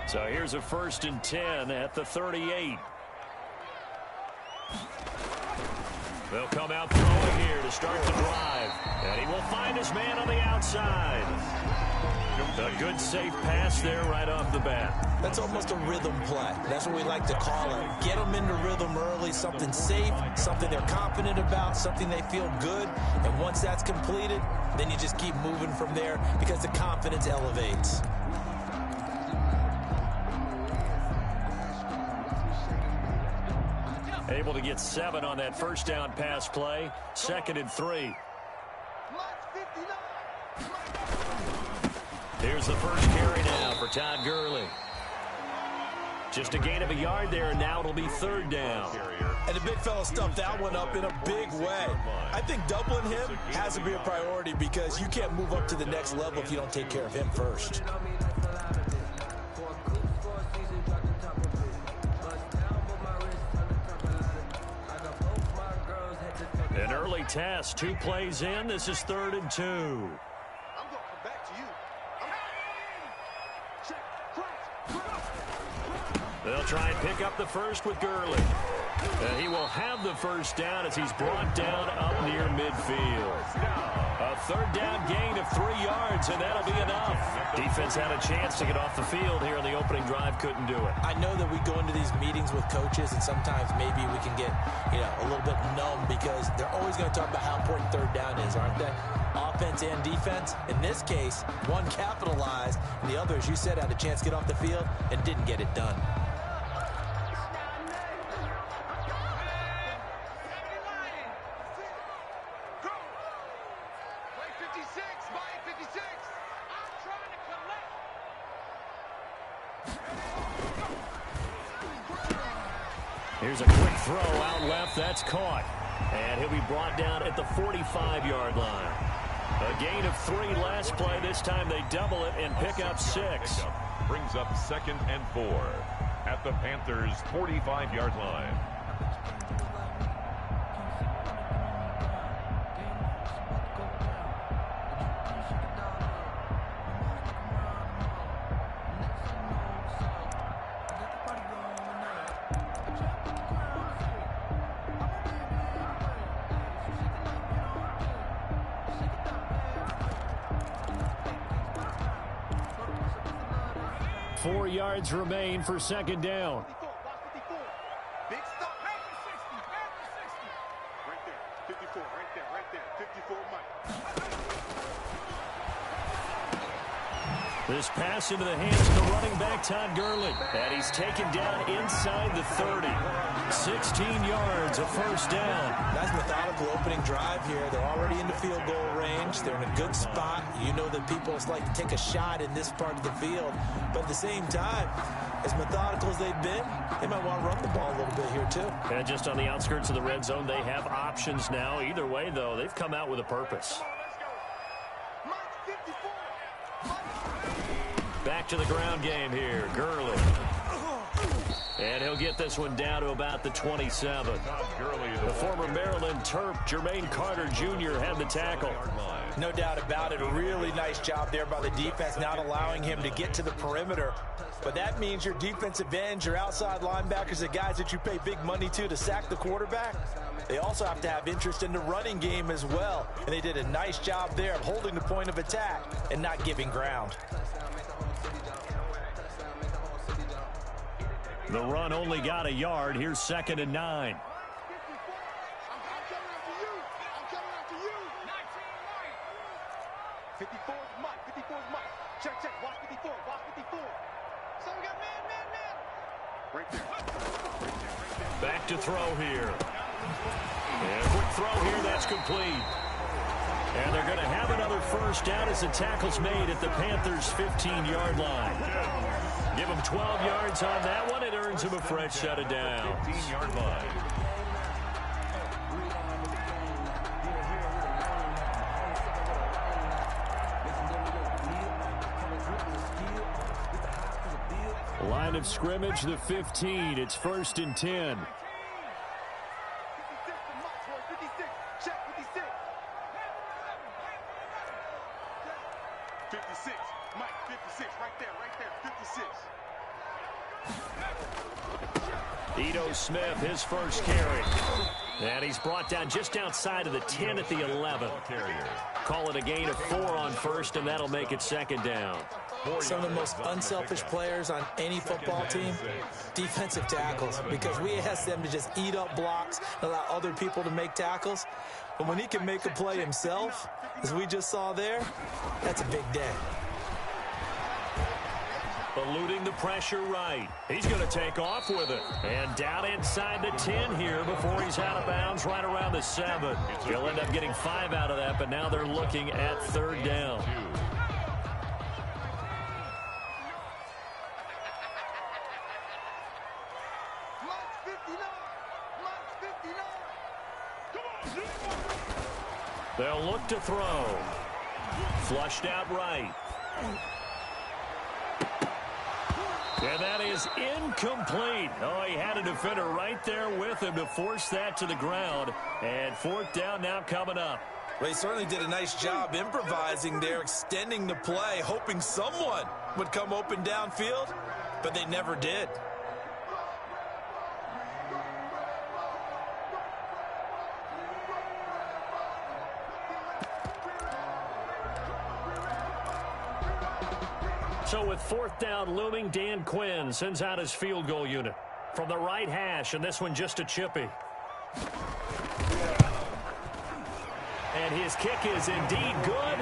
So here's a 1st and 10 at the 38. They'll come out throwing here to start the drive. And he will find his man on the outside. A good, safe pass there right off the bat. That's almost a rhythm play. That's what we like to call it. Get them into rhythm early, something safe, something they're confident about, something they feel good. And once that's completed, then you just keep moving from there because the confidence elevates. Able to get 7 on that first down pass play. 2nd and 3. Here's the first carry now for Todd Gurley. Just a gain of a yard there, and now it'll be 3rd down. And the big fella stuffed that one up in a big way. I think doubling him has to be a priority because you can't move up to the next level if you don't take care of him first. An early test, 2 plays in. This is 3rd and 2. They'll try and pick up the first with Gurley. And he will have the first down as he's brought down up near midfield. A 3rd down gain of 3 yards, and that'll be enough. Defense had a chance to get off the field here on the opening drive, couldn't do it. I know that we go into these meetings with coaches, and sometimes maybe we can get, a little bit numb because they're always going to talk about how important 3rd down is, aren't they? Offense and defense. In this case, one capitalized, and the other, as you said, had a chance to get off the field and didn't get it done. Here's a quick throw out left. That's caught. And he'll be brought down at the 45-yard line. A gain of 3 last play. This time they double it and pick up 6. Brings up 2nd and 4 at the Panthers' 45-yard line. Four yards remain for 2nd down. Big stop. Right there. 54. Right there. 54 Mike. This pass into the hands of the running back, Todd Gurley. And he's taken down inside the 30. 16 yards, a 1st down. Nice methodical opening drive here. They're already in the field goal range. They're in a good spot. You know that people like to take a shot in this part of the field. But at the same time, as methodical as they've been, they might want to run the ball a little bit here too. And just on the outskirts of the red zone, they have options now. Either way, though, they've come out with a purpose. Back to the ground game here. Gurley. And he'll get this one down to about the 27. The former Maryland Terp, Jermaine Carter Jr. had the tackle. No doubt about it. A really nice job there by the defense, not allowing him to get to the perimeter. But that means your defensive ends, your outside linebackers, the guys that you pay big money to sack the quarterback, they also have to have interest in the running game as well. And they did a nice job there of holding the point of attack and not giving ground. The run only got a yard. Here's 2nd and 9. I'm coming after you. 54 is Mike. Check. Watch 54. So we got man. Right there. Back to throw here. And a quick throw here. That's complete. And they're going to have another 1st down as the tackle's made at the Panthers' 15-yard line. Give him 12 yards on that one. It earns him a fresh set of downs. 15-yard line. Line of scrimmage, the 15. It's 1st and 10. 56. Mike, 56. Right there. 56. Ito Smith, his first carry. And he's brought down just outside of the 10 at the 11. Call it a gain of 4 on first, and that'll make it second down. Some of the most unselfish players on any football team, defensive tackles, because we ask them to just eat up blocks and allow other people to make tackles. But when he can make a play himself, as we just saw there, that's a big day. Eluding the pressure right. He's going to take off with it. And down inside the 10 here before he's out of bounds right around the 7. He'll end up getting 5 out of that, but now they're looking at third down. They'll look to throw. Flushed out right. And that is incomplete. Oh, he had a defender right there with him to force that to the ground. And fourth down now coming up. Well, he certainly did a nice job improvising there, extending the play, hoping someone would come open downfield, but they never did. So with fourth down looming, Dan Quinn sends out his field goal unit from the right hash, and this one just a chippy. And his kick is indeed good.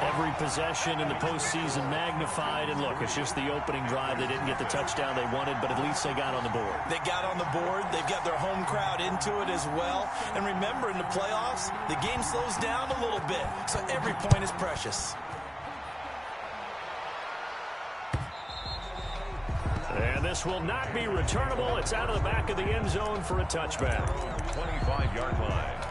Every possession in the postseason magnified. And look, it's just the opening drive. They didn't get the touchdown they wanted, but at least they got on the board. They got on the board. They've got their home crowd into it as well. And remember, in the playoffs, the game slows down a little bit, so every point is precious. And this will not be returnable. It's out of the back of the end zone for a touchback. 25-yard line.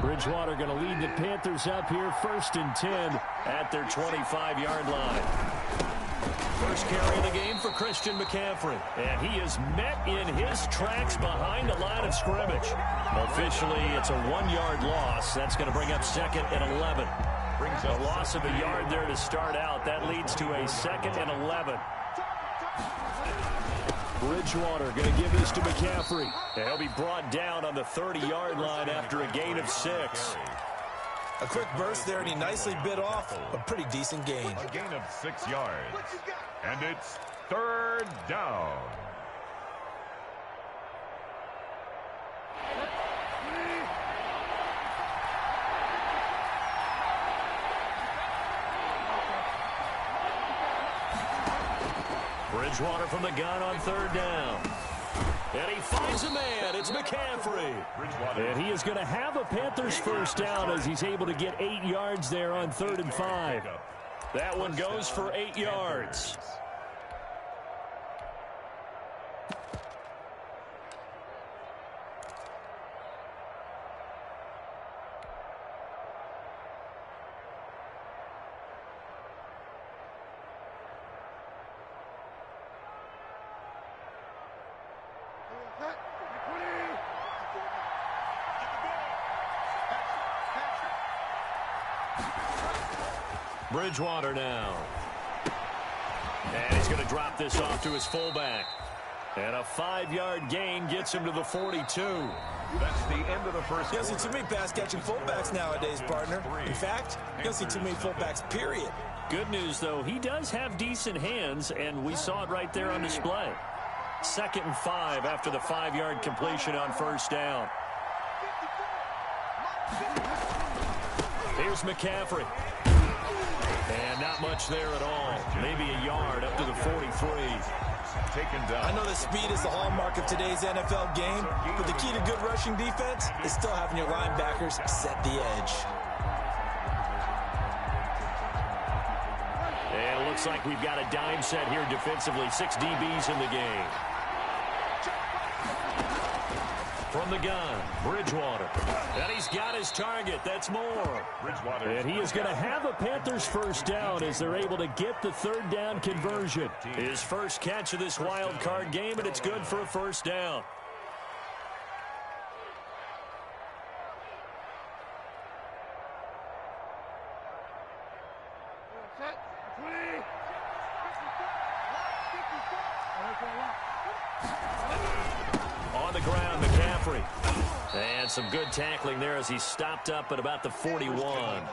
Bridgewater going to lead the Panthers up here, 1st and 10 at their 25-yard line. First carry of the game for Christian McCaffrey. And he is met in his tracks behind the line of scrimmage. Officially, it's a 1-yard loss. That's going to bring up 2nd and 11. A loss of a yard there to start out. That leads to a 2nd and 11. Bridgewater going to give this to McCaffrey. And he'll be brought down on the 30-yard line after a gain of 6. A quick burst there, and he nicely bit off a pretty decent gain. A gain of 6 yards. And it's third down. Bridgewater from the gun on third down. And he finds a man. It's McCaffrey. And he is going to have a Panthers first down as he's able to get 8 yards there on 3rd and 5. That one goes for 8 yards. Bridgewater now. And he's going to drop this off to his fullback. And a 5-yard gain gets him to the 42. That's the end of the first. You don't see too many pass-catching fullbacks nowadays, partner. In fact, you don't see too many fullbacks, period. Good news, though, he does have decent hands, and we saw it right there on display. 2nd and 5 after the 5-yard completion on first down. Here's McCaffrey. And not much there at all. Maybe a yard up to the 43. Taken down. I know that speed is the hallmark of today's NFL game, but the key to good rushing defense is still having your linebackers set the edge. And it looks like we've got a dime set here defensively. 6 DBs in the game. From From the gun, Bridgewater. And he's got his target. That's more. Bridgewater. And he is going to have a Panthers first down as they're able to get the third down conversion. His first catch of this wild card game, and it's good for a first down. On the ground, McCaffrey. And some good tackling there as he stopped up at about the 41.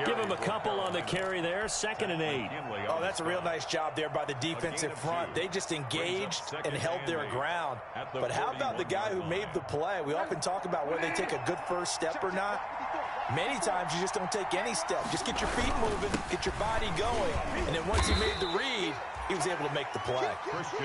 Give him a couple on the carry there, 2nd and 8. Oh, that's a real nice job there by the defensive front. They just engaged and held their ground. But how about the guy who made the play? We often talk about whether they take a good first step or not. Many times you just don't take any step. Just get your feet moving, get your body going, and then once he made the read, he was able to make the play.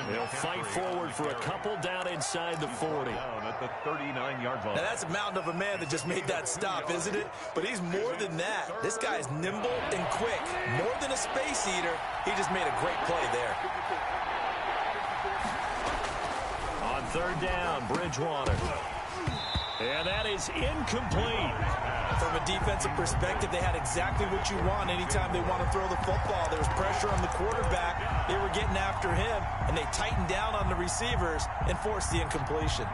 They'll fight forward for a couple down inside the 40. Down at the 39-yard line. Now that's a mountain of a man that just made that stop, isn't it? But he's more than that. This guy is nimble and quick. More than a space eater, he just made a great play there. On third down, Bridgewater. And that is incomplete. From a defensive perspective, they had exactly what you want anytime they want to throw the football. There was pressure on the quarterback. They were getting after him, and they tightened down on the receivers and forced the incompletion.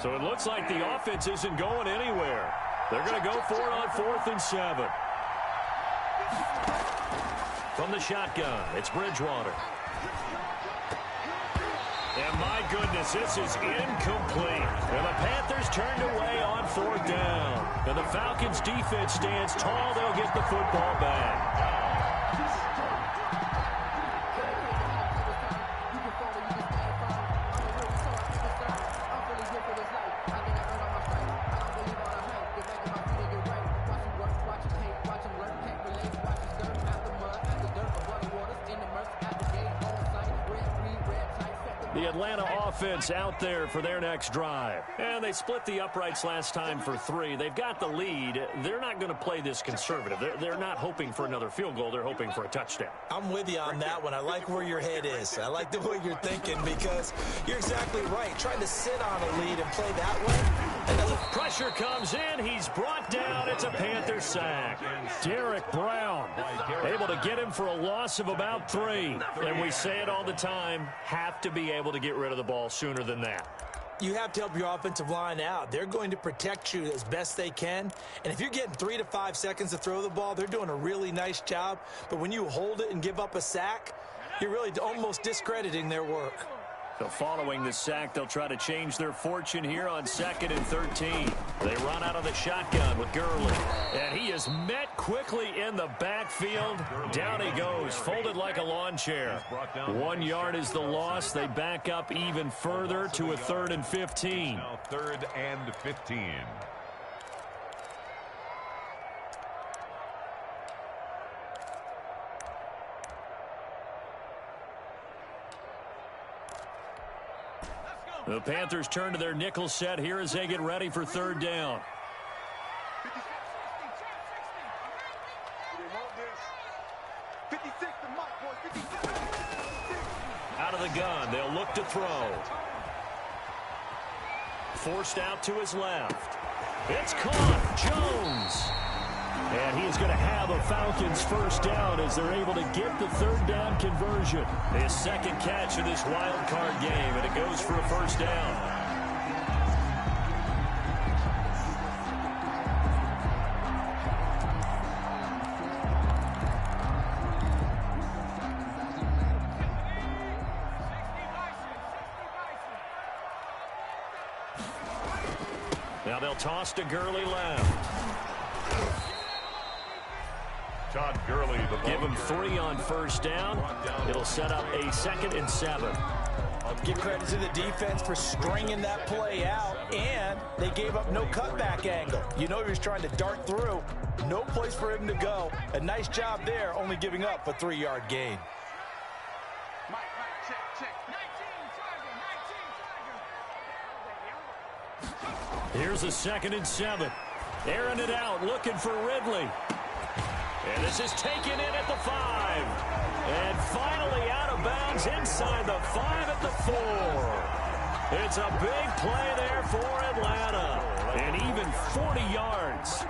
So it looks like the offense isn't going anywhere. They're going to go for it on 4th and 7. From the shotgun, it's Bridgewater. And my goodness, this is incomplete. And the Panthers turned away on 4th down. And the Falcons' defense stands tall. They'll get the football back. The Atlanta offense out there for their next drive. And they split the uprights last time for 3. They've got the lead. They're not going to play this conservative. They're not hoping for another field goal. They're hoping for a touchdown. I'm with you on that one. I like where your head is. I like the way you're thinking because you're exactly right. Trying to sit on a lead and play that way. And the pressure comes in. He's brought down. It's a Panther sack. Derek Brown able to get him for a loss of about 3. And we say it all the time, have to be able to get rid of the ball sooner than that. You have to help your offensive line out. They're going to protect you as best they can. And if you're getting 3 to 5 seconds to throw the ball, they're doing a really nice job. But when you hold it and give up a sack, you're really almost discrediting their work. So following the sack, they'll try to change their fortune here on 2nd and 13. They run out of the shotgun with Gurley. And he is met quickly in the backfield. Down he goes, folded like a lawn chair. 1 yard is the loss. They back up even further to a 3rd and 15. Now 3rd and 15. The Panthers turn to their nickel set here as they get ready for 3rd down. Out of the gun, they'll look to throw. Forced out to his left. It's caught. Jones. And he is going to have a Falcons first down as they're able to get the 3rd down conversion. His 2nd catch of this wild card game, and it goes for a first down. Now they'll toss to Gurley left. Todd Gurley, the ball. Give him 3 on first down. It'll set up a 2nd and 7. Give credit to the defense for stringing that play out, and they gave up no cutback angle. You know he was trying to dart through. No place for him to go. A nice job there, only giving up a 3-yard gain. Mike, check. 19 target. Here's a 2nd and 7. Airing it out, looking for Ridley. And this is taken in at the 5. And finally out of bounds inside the 5 at the 4. It's a big play there for Atlanta. And even 40 yards.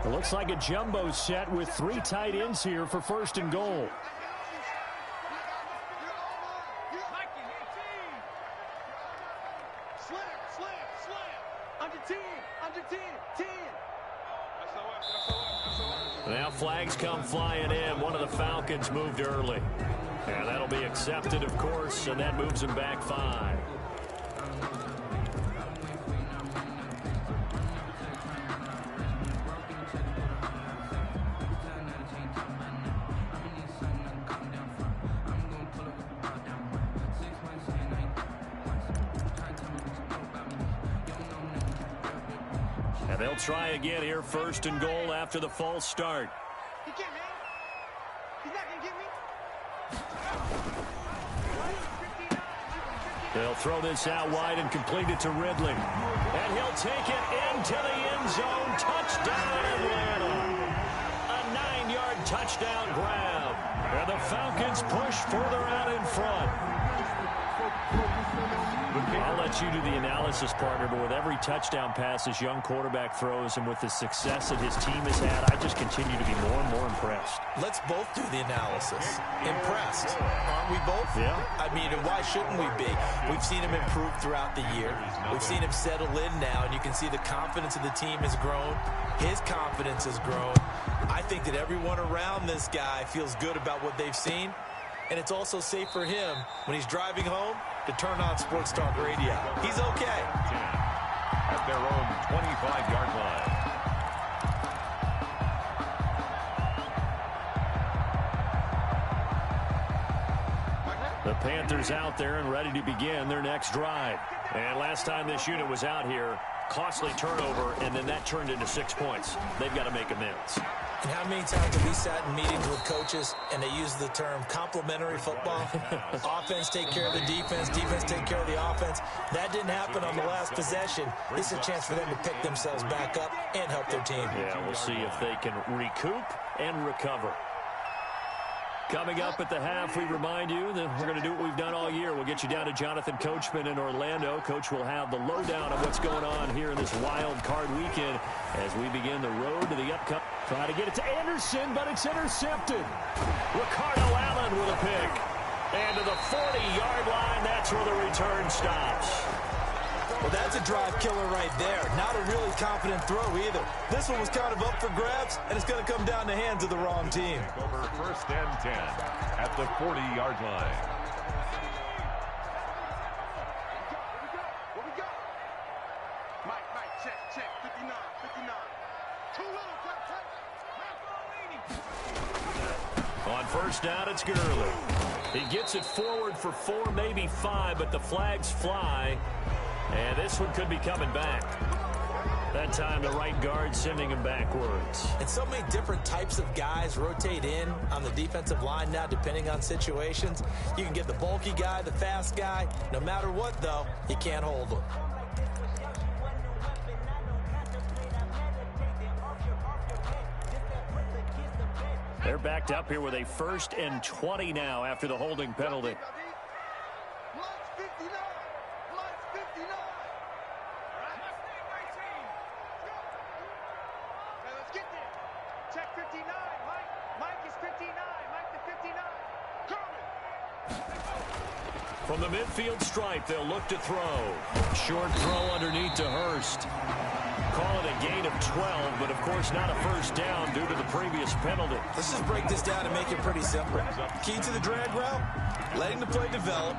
It looks like a jumbo set with 3 tight ends here for 1st and goal. Now flags come flying in. One of the Falcons moved early. And that'll be accepted, of course, and that moves them back 5. And they'll try again here, 1st and goal after the false start. He can't, man. He's not going to get me. They'll throw this out wide and complete it to Ridley. And he'll take it into the end zone. Touchdown, Atlanta. A 9-yard touchdown grab. And the Falcons push further out in front. I'll let you do the analysis, partner, but with every touchdown pass this young quarterback throws and with the success that his team has had, I just continue to be more and more impressed. Let's both do the analysis. Impressed. Aren't we both? Yeah. I mean, and why shouldn't we be? We've seen him improve throughout the year. We've seen him settle in now, and you can see the confidence of the team has grown. His confidence has grown. I think that everyone around this guy feels good about what they've seen, and it's also safe for him when he's driving home to turn on Sports Talk Radio. He's okay. At their own 25-yard line. The Panthers out there and ready to begin their next drive. And last time this unit was out here, costly turnover, and then that turned into 6 points. They've got to make amends. And how many times have we sat in meetings with coaches and they use the term complementary football? Offense take care of the defense, defense take care of the offense. That didn't happen on the last possession. This is a chance for them to pick themselves back up and help their team. Yeah, we'll see if they can recoup and recover. Coming up at the half, we remind you that we're going to do what we've done all year. We'll get you down to Jonathan Coachman in Orlando. Coach will have the lowdown of what's going on here in this wild card weekend as we begin the road to the upcoming. Try to get it to Anderson, but it's intercepted. Ricardo Allen with a pick. And to the 40-yard line, that's where the return stops. Well, that's a drive killer right there. Not a really confident throw either. This one was kind of up for grabs, and it's going to come down the hands of the wrong team. Over 1st and 10 at the 40-yard line. What we got? Mike, check. 59. Too little, On 1st down, it's Gurley. He gets it forward for 4, maybe 5, but the flags fly. And this one could be coming back. That time the right guard sending him backwards. And so many different types of guys rotate in on the defensive line now depending on situations. You can get the bulky guy, the fast guy. No matter what, though, you can't hold them. They're backed up here with a 1st and 20 now after the holding penalty. From the midfield stripe, they'll look to throw. Short throw underneath to Hurst. Call it a gain of 12, but of course not a 1st down due to the previous penalty. Let's just break this down and make it pretty simple. Key to the drag route, letting the play develop,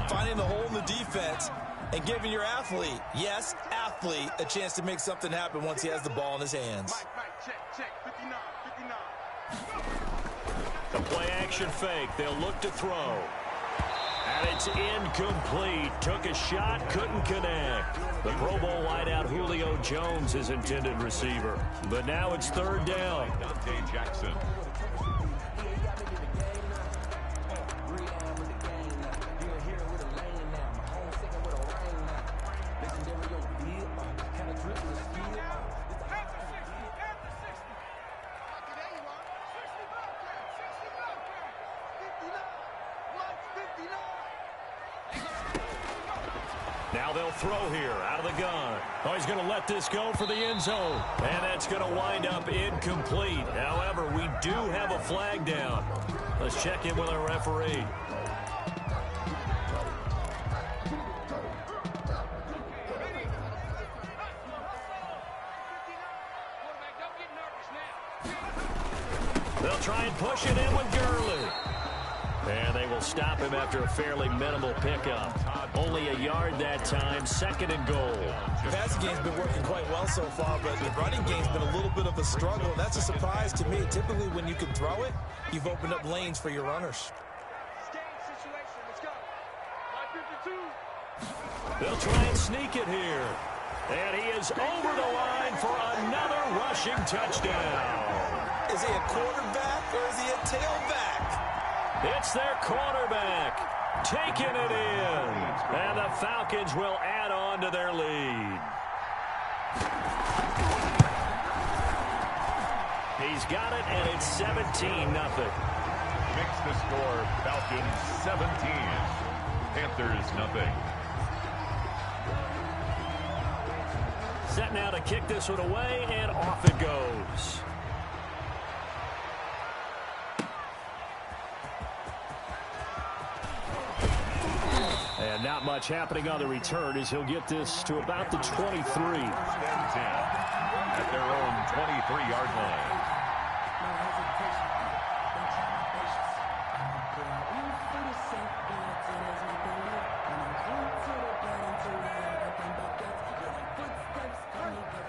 finding the hole in the defense, and giving your athlete, yes, athlete, a chance to make something happen once he has the ball in his hands. Mike, check. 59. The play action fake. They'll look to throw. And it's incomplete. Took a shot, couldn't connect. The Pro Bowl wideout Julio Jones is intended receiver. But now it's 3rd down. Dante Jackson. Now they'll throw here out of the gun. Oh, he's going to let this go for the end zone. And that's going to wind up incomplete. However, we do have a flag down. Let's check in with our referee. They'll try and push it in with Gurley. And they will stop him after a fairly minimal pickup. Only a yard that time, 2nd and goal. The passing game's been working quite well so far, but the running game's been a little bit of a struggle. That's a surprise to me. Typically, when you can throw it, you've opened up lanes for your runners. They'll try and sneak it here. And he is over the line for another rushing touchdown. Is he a quarterback or is he a tailback? It's their quarterback taking it in. And the Falcons will add on to their lead. He's got it, and it's 17-0. Makes the score Falcons 17, Panthers nothing. Set now to kick this one away, and off it goes. And not much happening on the return as he'll get this to about the 23. At their own 23-yard line.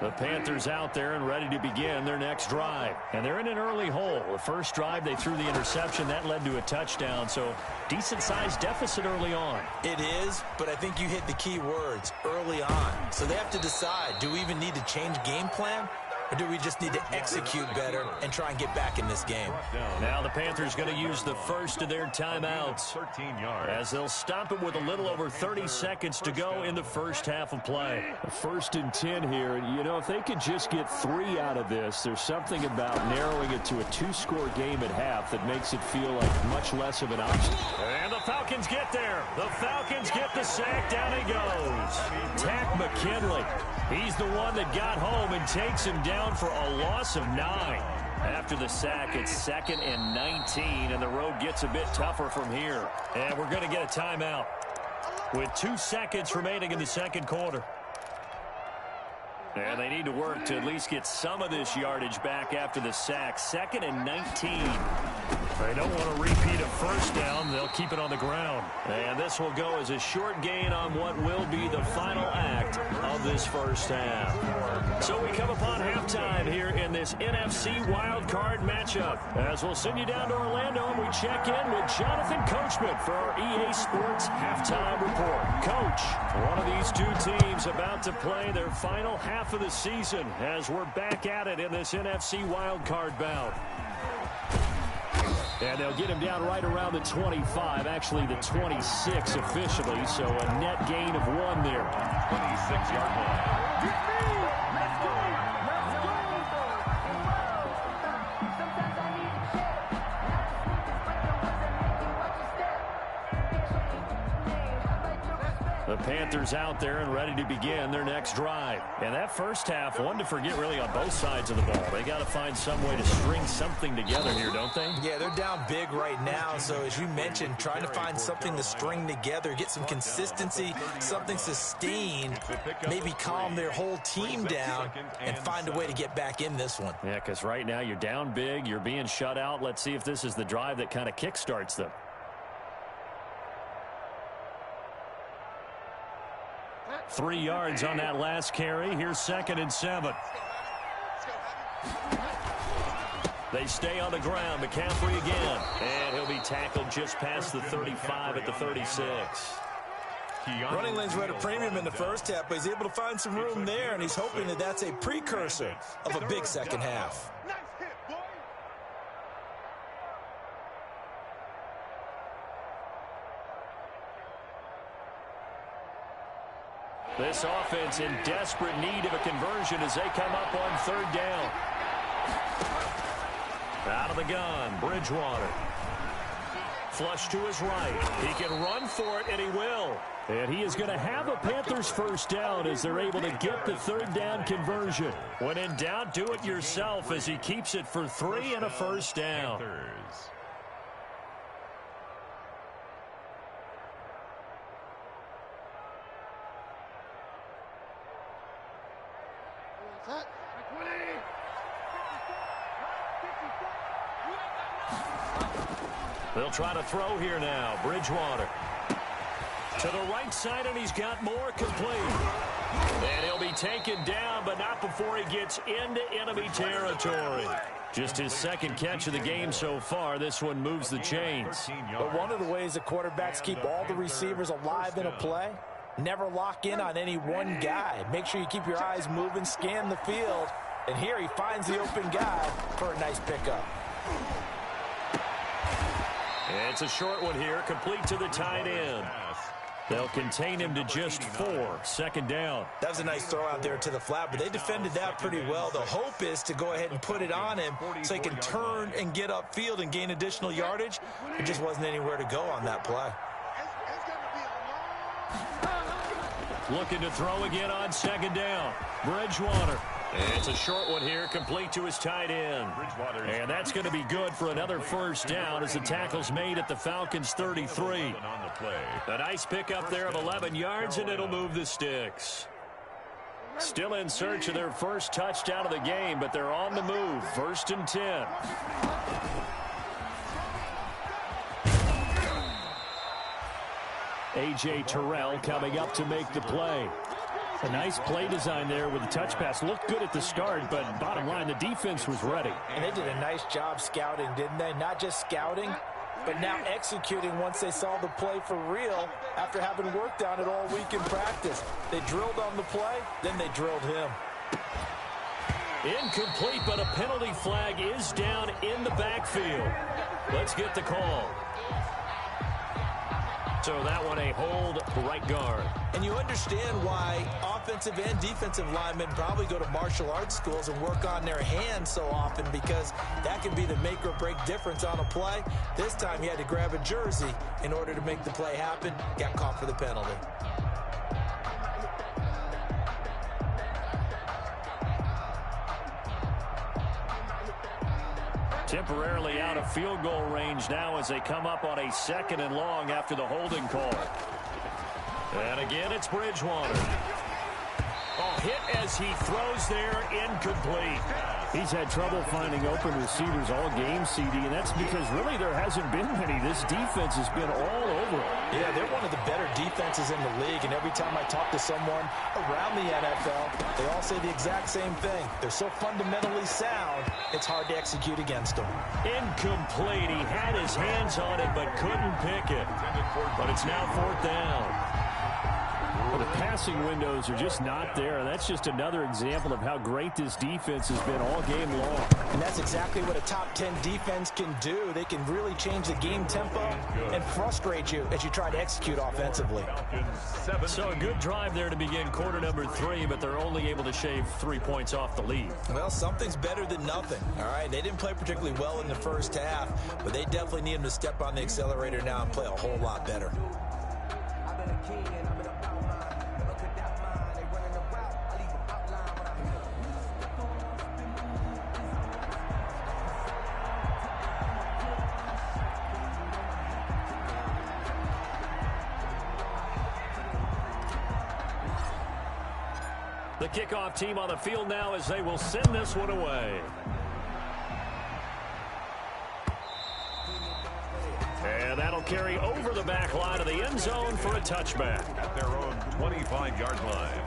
The Panthers out there and ready to begin their next drive. And they're in an early hole. The first drive, they threw the interception. That led to a touchdown. So decent-sized deficit early on. It is, but I think you hit the key words, early on. So they have to decide, do we even need to change game plan? Or do we just need to execute better and try and get back in this game? Now the Panthers going to use the first of their timeouts 13 yards. as they'll stop it with a little over 30 seconds to go in the first half of play. 1st and 10 here. And, you know, if they could just get 3 out of this, there's something about narrowing it to a 2-score game at half that makes it feel like much less of an option. And the Falcons get there. The Falcons get the sack. Down he goes. Tack McKinley. He's the one that got home and takes him down for a loss of 9. After the sack, it's 2nd and 19, and the road gets a bit tougher from here. And we're going to get a timeout with 2 seconds remaining in the second quarter. And they need to work to at least get some of this yardage back after the sack. 2nd and 19. They don't want to repeat a first down. They'll keep it on the ground. And this will go as a short gain on what will be the final act of this first half. So we come upon halftime here in this NFC wildcard matchup. As we'll send you down to Orlando and we check in with Jonathan Coachman for our EA Sports Halftime Report. Coach, one of these two teams about to play their final half of the season as we're back at it in this NFC wildcard bout. And they'll get him down right around the 25, actually the 26 officially, so a net gain of 1 there. 26-yard line. The Panthers out there and ready to begin their next drive. And that first half, one to forget really on both sides of the ball. They got to find some way to string something together here, don't they? Yeah, they're down big right now. So as you mentioned, trying to find something to string together, get some consistency, something sustained, maybe calm their whole team down and find a way to get back in this one. Yeah, because right now you're down big, you're being shut out. Let's see if this is the drive that kind of kickstarts them. Three yards on that last carry. Here's 2nd and 7. They stay on the ground. McCaffrey again. And he'll be tackled just past the 35 at the 36. Running lanes were at a premium in the first half, but he's able to find some room there, and he's hoping that that's a precursor of a big second half. This offense in desperate need of a conversion as they come up on 3rd down. Out of the gun, Bridgewater. Flush to his right. He can run for it, and he will. And he is going to have a Panthers first down as they're able to get the third down conversion. When in doubt, do it yourself as he keeps it for 3 and a first down. They'll try to throw here now. Bridgewater. To the right side, and he's got more complete. And he'll be taken down, but not before he gets into enemy territory. Just his second catch of the game so far. This one moves the chains. But one of the ways the quarterbacks keep all the receivers alive in a play, never lock in on any one guy. Make sure you keep your eyes moving, scan the field. And here he finds the open guy for a nice pickup. It's a short one here, complete to the tight end. They'll contain him to just 4. Second down. That was a nice throw out there to the flat, but they defended that pretty well. The hope is to go ahead and put it on him so he can turn and get upfield and gain additional yardage. There just wasn't anywhere to go on that play. Looking to throw again on second down. Bridgewater. And it's a short one here, complete to his tight end. And that's going to be good for another first down as the tackle's made at the Falcons' 33. A nice pickup there of 11 yards, and it'll move the sticks. Still in search of their first touchdown of the game, but they're on the move. 1st and 10. A.J. Terrell coming up to make the play. A nice play design there with the touch pass. Looked good at the start, but bottom line, the defense was ready. And they did a nice job scouting, didn't they? Not just scouting, but now executing once they saw the play for real after having worked on it all week in practice. They drilled on the play, then they drilled him. Incomplete, but a penalty flag is down in the backfield. Let's get the call. So that one a hold right guard. And you understand why offensive and defensive linemen probably go to martial arts schools and work on their hands so often, because that can be the make or break difference on a play. This time he had to grab a jersey in order to make the play happen. Got caught for the penalty. Temporarily out of field goal range now as they come up on a 2nd and long after the holding call. And again, it's Bridgewater. Oh, hit as he throws there, incomplete. He's had trouble finding open receivers all game, CD, and that's because really there hasn't been many. This defense has been all over it. Yeah, they're one of the better defenses in the league, and every time I talk to someone around the NFL, they all say the exact same thing. They're so fundamentally sound, it's hard to execute against them. Incomplete. He had his hands on it but couldn't pick it. But it's now 4th down. Well, the passing windows are just not there, and that's just another example of how great this defense has been all game long. And that's exactly what a top 10 defense can do. They can really change the game tempo and frustrate you as you try to execute offensively. So a good drive there to begin quarter number 3, but they're only able to shave 3 points off the lead. Well, something's better than nothing, all right? They didn't play particularly well in the first half, but they definitely need them to step on the accelerator now and play a whole lot better. The kickoff team on the field now as they will send this one away. And that'll carry over the back line of the end zone for a touchback. At their own 25-yard line.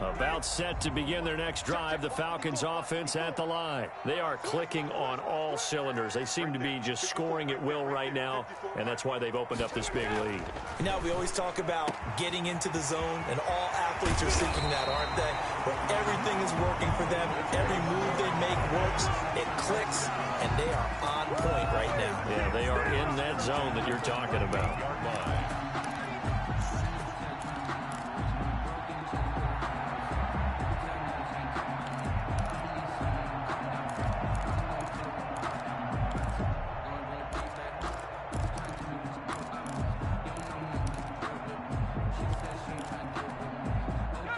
About set to begin their next drive, the Falcons offense at the line. They are clicking on all cylinders. They seem to be just scoring at will right now, and that's why they've opened up this big lead. Now, we always talk about getting into the zone, and all athletes are seeking that, aren't they? But everything is working for them. Every move they make works. It clicks, and they are on point right now. Yeah, they are in that zone that you're talking about. Yard line.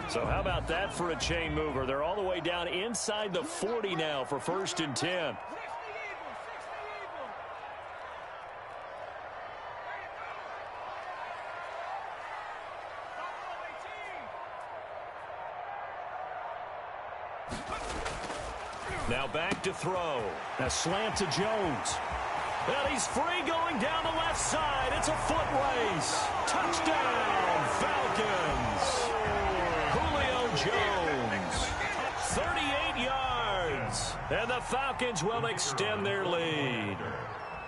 So how about that for a chain mover? They're all the way down inside the 40 now for 1st and 10. Now back to throw. A slant to Jones. And he's free going down the left side. It's a foot race. Touchdown, Falcons. Julio Jones, 38 yards. And the Falcons will extend their lead.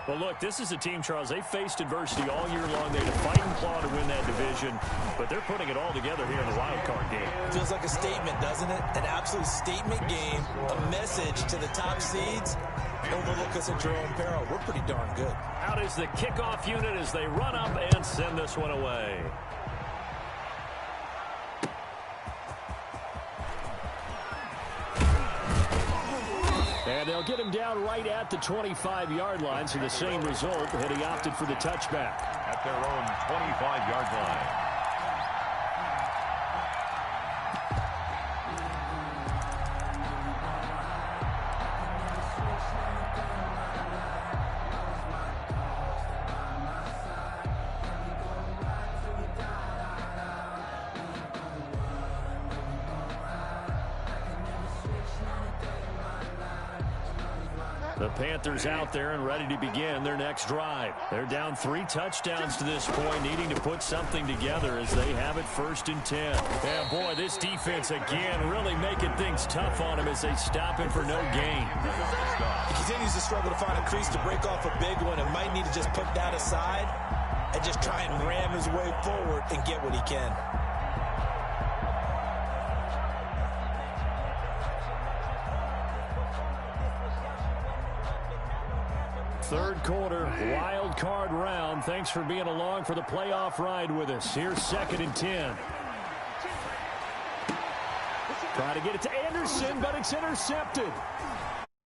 Well, look, this is a team, Charles, they faced adversity all year long. They had to fight and claw to win that division, but they're putting it all together here in the wild card game. Feels like a statement, doesn't it? An absolute statement game, a message to the top seeds. Overlook us at your own peril. We're pretty darn good. Out is the kickoff unit as they run up and send this one away. And they'll get him down right at the 25-yard line, so the same result, had he opted for the touchback. At their own 25-yard line. The Panthers out there and ready to begin their next drive. They're down 3 touchdowns to this point, needing to put something together as they have it 1st and 10. And boy, this defense again really making things tough on him as they stop him for no gain. He continues to struggle to find a crease to break off a big one and might need to just put that aside and just try and ram his way forward and get what he can. Third quarter, wild card round. Thanks for being along for the playoff ride with us. Here's 2nd and 10. Trying to get it to Anderson, but it's intercepted.